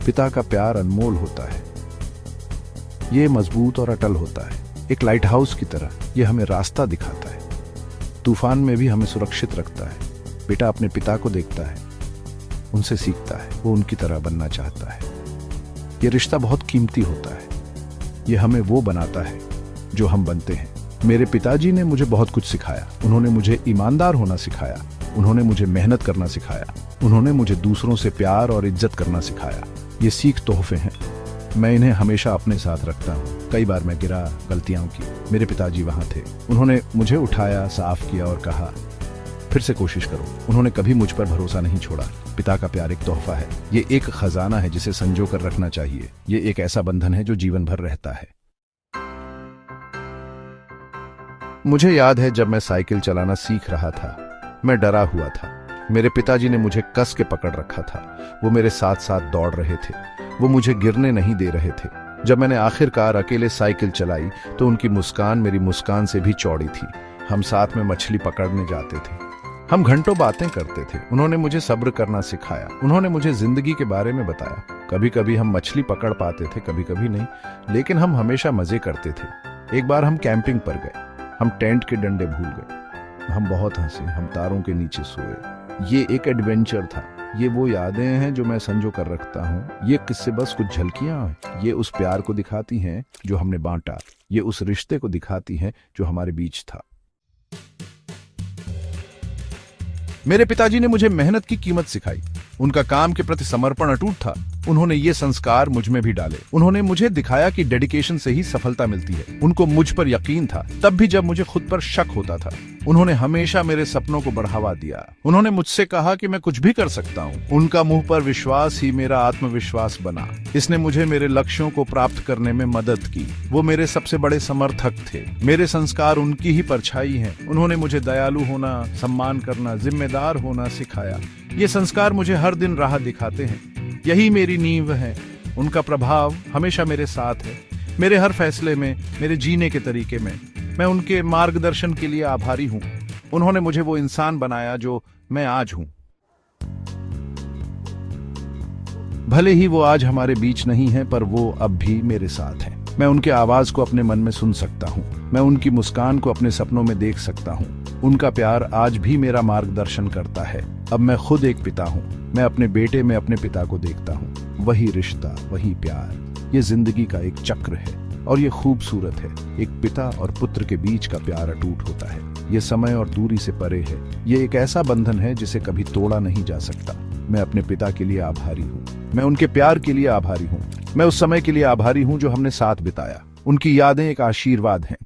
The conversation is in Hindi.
पिता का प्यार अनमोल होता है। ये मजबूत और अटल होता है, एक लाइट हाउस की तरह। ये हमें रास्ता दिखाता है, तूफान में भी हमें सुरक्षित रखता है। बेटा अपने पिता को देखता है, उनसे सीखता है, वो उनकी तरह बनना चाहता है। ये रिश्ता बहुत कीमती होता है, ये हमें वो बनाता है जो हम बनते हैं। मेरे पिताजी ने मुझे बहुत कुछ सिखाया। उन्होंने मुझे ईमानदार होना सिखाया, उन्होंने मुझे मेहनत करना सिखाया, उन्होंने मुझे दूसरों से प्यार और इज्जत करना सिखाया। ये सीख तोहफे हैं, मैं इन्हें हमेशा अपने साथ रखता हूँ। कई बार मैं गिरा, गलतियां की, मेरे पिताजी वहां थे। उन्होंने मुझे उठाया, साफ किया और कहा फिर से कोशिश करो। उन्होंने कभी मुझ पर भरोसा नहीं छोड़ा। पिता का प्यार एक तोहफा है, ये एक खजाना है जिसे संजो कर रखना चाहिए। ये एक ऐसा बंधन है जो जीवन भर रहता है। मुझे याद है जब मैं साइकिल चलाना सीख रहा था, मैं डरा हुआ था। मेरे पिताजी ने मुझे कस के पकड़ रखा था। वो मेरे साथ साथ दौड़ रहे थे, वो मुझे गिरने नहीं दे रहे थे। जब मैंने आखिरकार अकेले साइकिल चलाई तो उनकी मुस्कान मेरी मुस्कान से भी चौड़ी थी। हम साथ में मछली पकड़ने जाते थे, हम घंटों बातें करते थे। उन्होंने मुझे सब्र करना सिखाया, उन्होंने मुझे जिंदगी के बारे में बताया। कभी कभी हम मछली पकड़ पाते थे, कभी कभी नहीं, लेकिन हम हमेशा मजे करते थे। एक बार हम कैंपिंग पर गए, हम टेंट के डंडे भूल गए, हम बहुत हंसे, हम तारों के नीचे सोए। ये एक एडवेंचर था। ये वो यादें हैं जो मैं संजो कर रखता हूँ। ये किस्से बस कुछ झलकियां हैं, ये उस प्यार को दिखाती हैं जो हमने बांटा, ये उस रिश्ते को दिखाती हैं जो हमारे बीच था। मेरे पिताजी ने मुझे मेहनत की कीमत सिखाई, उनका काम के प्रति समर्पण अटूट था। उन्होंने ये संस्कार मुझ में भी डाले। उन्होंने मुझे दिखाया कि डेडिकेशन से ही सफलता मिलती है। उनको मुझ पर यकीन था, तब भी जब मुझे खुद पर शक होता था। उन्होंने हमेशा मेरे सपनों को बढ़ावा दिया। उन्होंने मुझसे कहा कि मैं कुछ भी कर सकता हूँ। उनका मुंह पर विश्वास ही मेरा आत्मविश्वास बना। इसने मुझे मेरे लक्ष्यों को प्राप्त करने में मदद की। वो मेरे सबसे बड़े समर्थक थे। मेरे संस्कार उनकी ही परछाई हैं। उन्होंने मुझे दयालु होना, सम्मान करना, जिम्मेदार होना सिखाया। ये संस्कार मुझे हर दिन राह दिखाते हैं। यही मेरी नींव है। उनका प्रभाव हमेशा मेरे साथ है, मेरे हर फैसले में, मेरे जीने के तरीके में। मैं उनके मार्गदर्शन के लिए आभारी हूँ। उन्होंने मुझे वो इंसान बनाया जो मैं आज हूँ। भले ही वो आज हमारे बीच नहीं है, पर वो अब भी मेरे साथ है। मैं उनके आवाज को अपने मन में सुन सकता हूँ, मैं उनकी मुस्कान को अपने सपनों में देख सकता हूँ। उनका प्यार आज भी मेरा मार्गदर्शन करता है। अब मैं खुद एक पिता हूँ, मैं अपने बेटे में अपने पिता को देखता हूँ। वही रिश्ता, वही प्यार, ये जिंदगी का एक चक्र है और ये खूबसूरत है। एक पिता और पुत्र के बीच का प्यार अटूट होता है। ये समय और दूरी से परे है। ये एक ऐसा बंधन है जिसे कभी तोड़ा नहीं जा सकता। मैं अपने पिता के लिए आभारी हूँ, मैं उनके प्यार के लिए आभारी हूँ, मैं उस समय के लिए आभारी हूँ जो हमने साथ बिताया। उनकी यादें एक आशीर्वाद हैं।